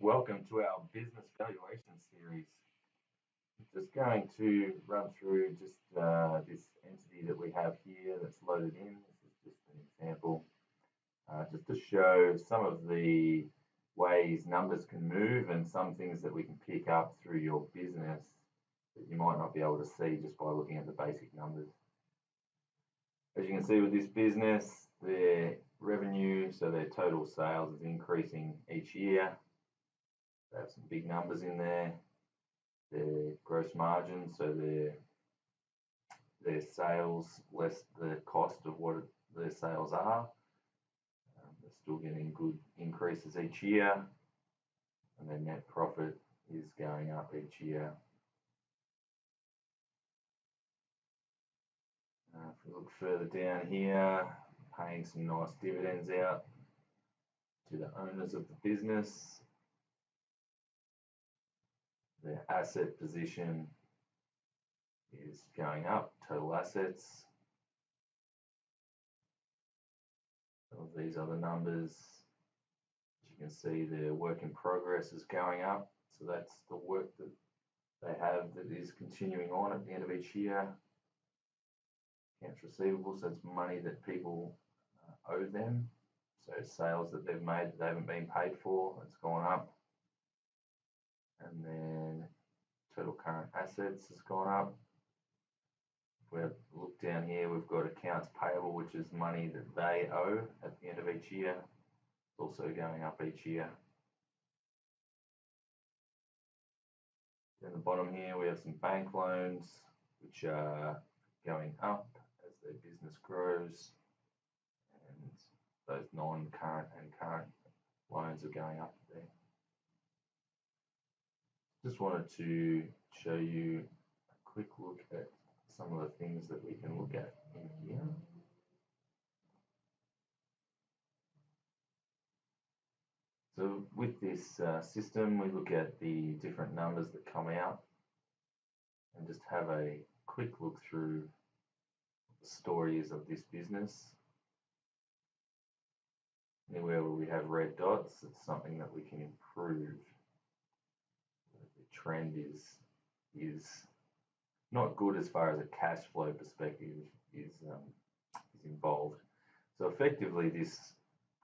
Welcome to our business valuation series. I'm just going to run through this entity that we have here that's loaded in. This is just an example, just to show some of the ways numbers can move and some things that we can pick up through your business that you might not be able to see just by looking at the basic numbers. As you can see with this business, their revenue, so their total sales is increasing each year. They have some big numbers in there. Their gross margin, so their sales less the cost of what their sales are. They're still getting good increases each year, and their net profit is going up each year. If we look further down here, paying some nice dividends out to the owners of the business. Their asset position is going up, total assets. Some of these other numbers, as you can see, their work in progress is going up. So that's the work that they have that is continuing on at the end of each year. Accounts receivable, so it's money that people owe them. So sales that they've made that they haven't been paid for, it's gone up. And then total current assets has gone up. If we look down here, we've got accounts payable, which is money that they owe at the end of each year. It's also going up each year. Down the bottom here, we have some bank loans, which are going up as their business grows. And those non-current and current loans are going up there. Just wanted to show you a quick look at some of the things that we can look at in here. So with this system, we look at the different numbers that come out and just have a quick look through the stories of this business. Anywhere where we have red dots, it's something that we can improve. Trend is not good as far as a cash flow perspective is involved. So effectively, this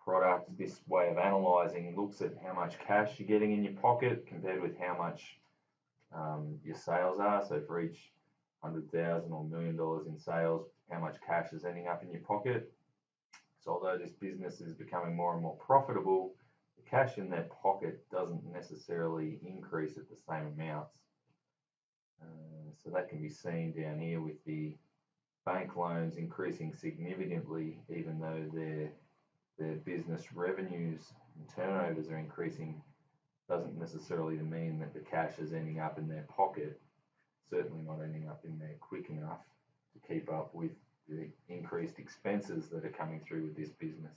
product, this way of analyzing, looks at how much cash you're getting in your pocket compared with how much your sales are. So for each $100,000 or $1 million in sales, how much cash is ending up in your pocket. So although this business is becoming more and more profitable, cash in their pocket doesn't necessarily increase at the same amounts. So that can be seen down here with the bank loans increasing significantly, even though their business revenues and turnovers are increasing, doesn't necessarily mean that the cash is ending up in their pocket, certainly not ending up in there quick enough to keep up with the increased expenses that are coming through with this business.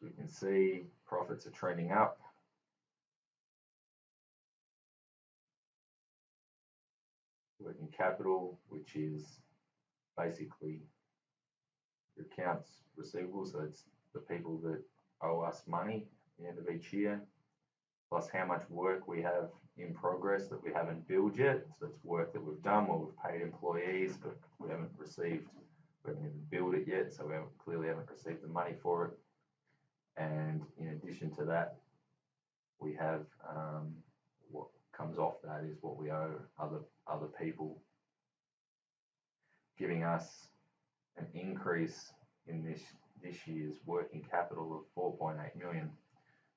So we can see profits are trending up. Working capital, which is basically your accounts receivable, so it's the people that owe us money at the end of each year, plus how much work we have in progress that we haven't billed yet. So it's work that we've done where we've paid employees, but we haven't even billed it yet, so we clearly haven't received the money for it. And in addition to that, we have what comes off that is what we owe other people, giving us an increase in this year's working capital of 4.8 million.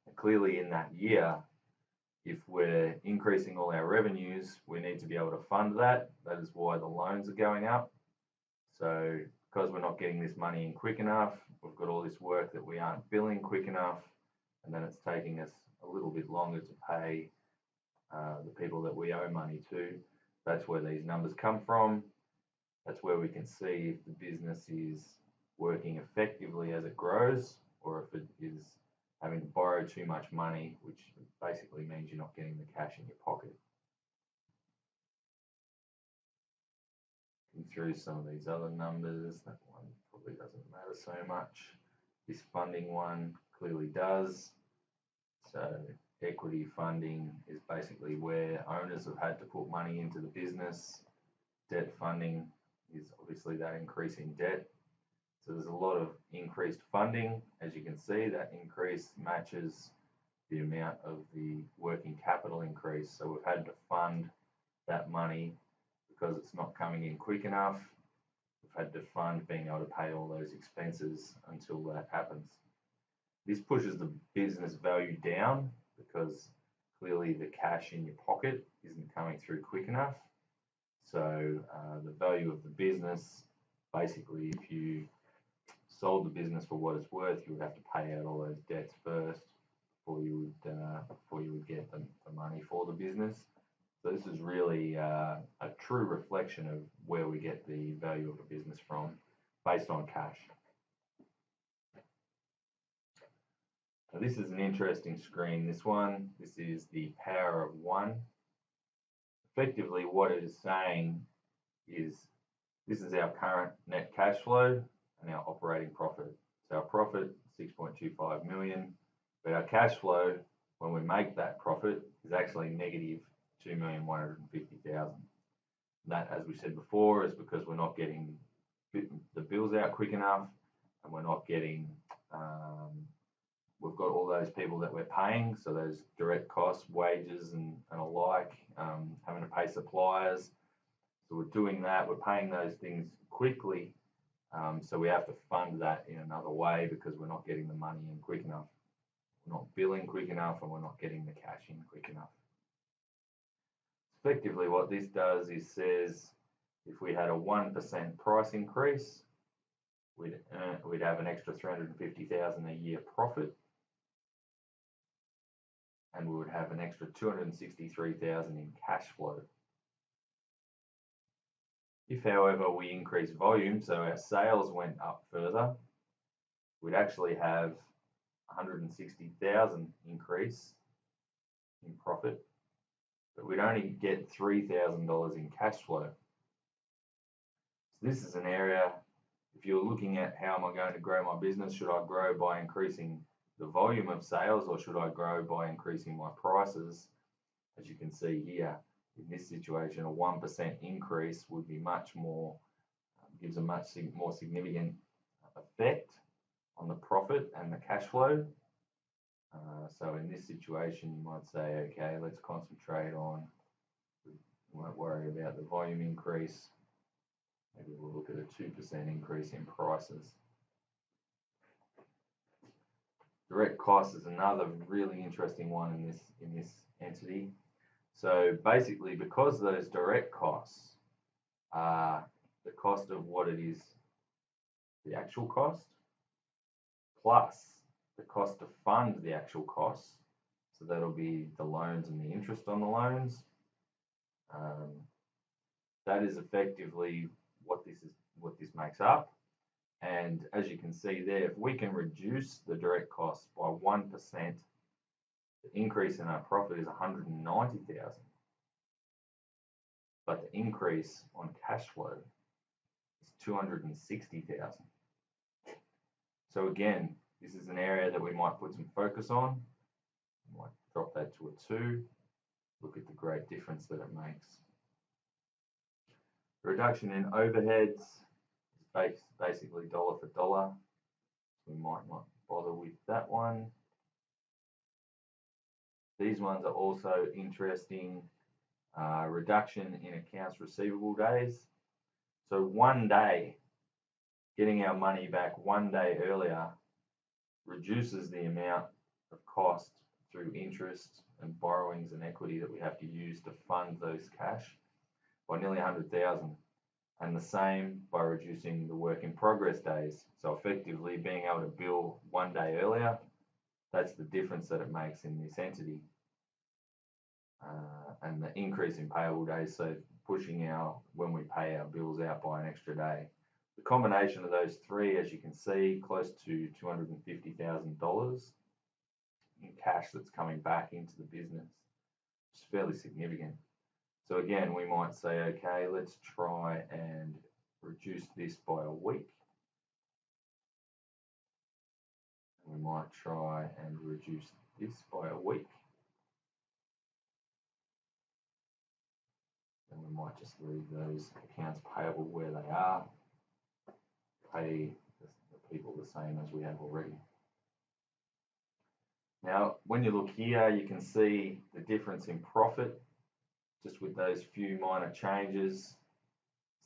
And clearly in that year, if we're increasing all our revenues, we need to be able to fund that. That is why the loans are going up. So because we're not getting this money in quick enough, we've got all this work that we aren't billing quick enough, and then it's taking us a little bit longer to pay the people that we owe money to. That's where these numbers come from. That's where we can see if the business is working effectively as it grows, or if it is having to borrow too much money, which basically means you're not getting the cash in your pocket. through some of these other numbers. That one probably doesn't matter so much. This funding one clearly does. So equity funding is basically where owners have had to put money into the business. Debt funding is obviously that increase in debt. So there's a lot of increased funding. As you can see, that increase matches the amount of the working capital increase. So we've had to fund that money because it's not coming in quick enough. We've had to fund being able to pay all those expenses until that happens. This pushes the business value down because clearly the cash in your pocket isn't coming through quick enough. So the value of the business, basically, if you sold the business for what it's worth, you would have to pay out all those debts first before you would get the money for the business. So this is really a true reflection of where we get the value of a business from, based on cash. Now, this is an interesting screen. This is the power of one. Effectively, what it is saying is this is our current net cash flow and our operating profit. So our profit, 6.25 million, but our cash flow, when we make that profit, is actually negative 2,150,000. That, as we said before, is because we're not getting the bills out quick enough, and we're not getting, we've got all those people that we're paying, so those direct costs, wages and alike, having to pay suppliers. So we're doing that, we're paying those things quickly, so we have to fund that in another way because we're not getting the money in quick enough. We're not billing quick enough, and we're not getting the cash in quick enough. Effectively, what this does is says if we had a 1% price increase, we'd have an extra 350,000 a year profit, and we would have an extra 263,000 in cash flow. If, however, we increase volume, so our sales went up further, we'd actually have 160,000 increase in profit, but we'd only get $3,000 in cash flow. So this is an area, if you're looking at how am I going to grow my business, should I grow by increasing the volume of sales, or should I grow by increasing my prices? As you can see here, in this situation, a 1% increase would be much more, gives a much more significant effect on the profit and the cash flow. So in this situation, you might say, okay, let's concentrate on, we won't worry about the volume increase. Maybe we'll look at a 2% increase in prices. Direct costs is another really interesting one in this entity. So basically, because those direct costs are the cost of what it is, the actual cost, plus the cost to fund the actual costs, so that'll be the loans and the interest on the loans. That is effectively what this makes up. And as you can see there, if we can reduce the direct costs by 1%, the increase in our profit is 190,000. But the increase on cash flow is 260,000. So again, this is an area that we might put some focus on. We might drop that to a 2. Look at the great difference that it makes. The reduction in overheads is basically dollar for dollar. We might not bother with that one. These ones are also interesting. Reduction in accounts receivable days. So one day, getting our money back one day earlier reduces the amount of cost through interest and borrowings and equity that we have to use to fund those cash by nearly 100,000. And the same by reducing the work in progress days. So effectively being able to bill one day earlier, that's the difference that it makes in this entity. And the increase in payable days, so pushing when we pay our bills out by an extra day. The combination of those three, as you can see, close to $250,000 in cash that's coming back into the business. It's fairly significant. So again, we might say, okay, let's try and reduce this by a week. We might try and reduce this by a week. And we might just leave those accounts payable where they are. Pay the people the same as we have already. Now, when you look here, you can see the difference in profit just with those few minor changes.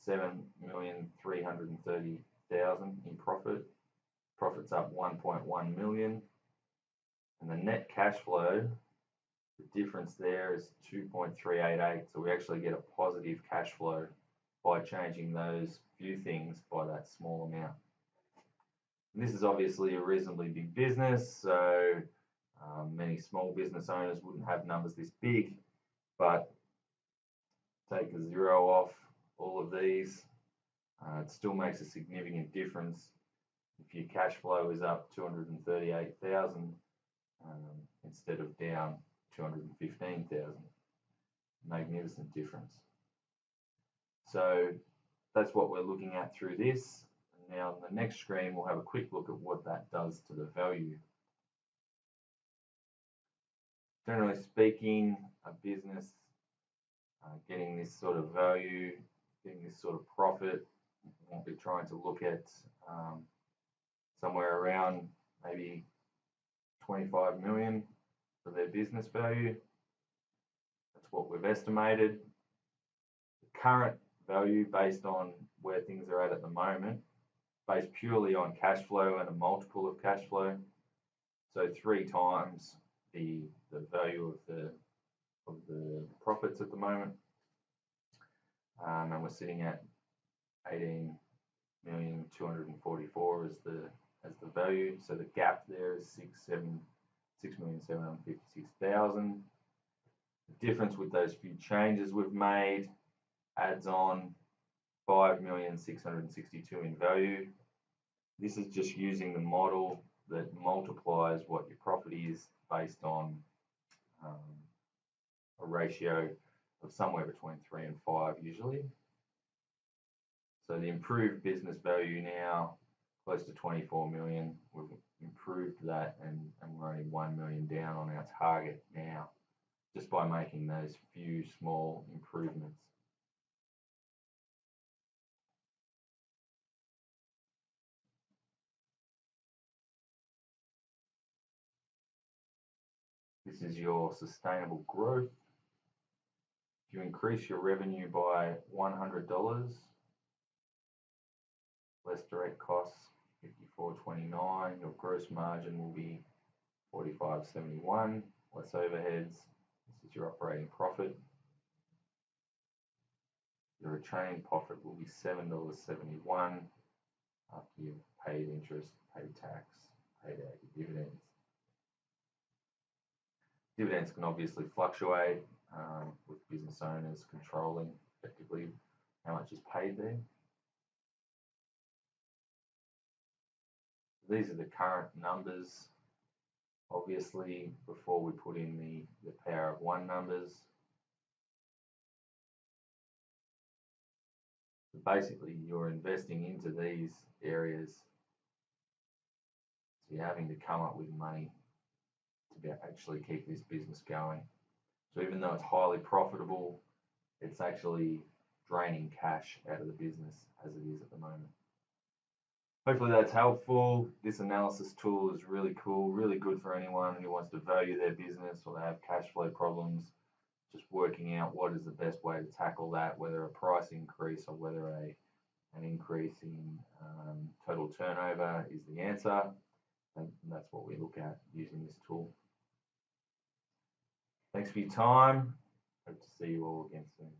7,330,000 in profit. Profit's up 1.1 million. And the net cash flow, the difference there is 2.388. So we actually get a positive cash flow by changing those few things by that small amount. And this is obviously a reasonably big business, so many small business owners wouldn't have numbers this big, but take a zero off all of these, it still makes a significant difference. If your cash flow is up 238,000 instead of down 215,000, magnificent difference. So that's what we're looking at through this. And now on the next screen, we'll have a quick look at what that does to the value. Generally speaking, a business getting this sort of value, getting this sort of profit, we'll be trying to look at somewhere around maybe 25 million for their business value. That's what we've estimated. The current value based on where things are at the moment, based purely on cash flow and a multiple of cash flow. So 3 times the value of the profits at the moment. And we're sitting at 18,244,000 as the value. So the gap there is 6,756,000. The difference with those few changes we've made adds on 5,662,000 in value. This is just using the model that multiplies what your profit is based on a ratio of somewhere between 3 and 5 usually. So the improved business value now close to 24 million. We've improved that and we're only 1 million down on our target now just by making those few small improvements. This is your sustainable growth. If you increase your revenue by $100, less direct costs, 54.29, your gross margin will be 45.71, less overheads. This is your operating profit. Your retained profit will be $7.71 after you've paid interest, paid tax, paid out your dividends. Dividends can obviously fluctuate with business owners controlling effectively how much is paid there. These are the current numbers, obviously, before we put in the power of one numbers. So basically, you're investing into these areas, so you're having to come up with money to actually keep this business going. So even though it's highly profitable, it's actually draining cash out of the business as it is at the moment. Hopefully that's helpful. This analysis tool is really cool, really good for anyone who wants to value their business or they have cash flow problems. Just working out what is the best way to tackle that, whether a price increase or whether an increase in total turnover is the answer. And that's what we look at using this tool. Thanks for your time. Hope to see you all again soon.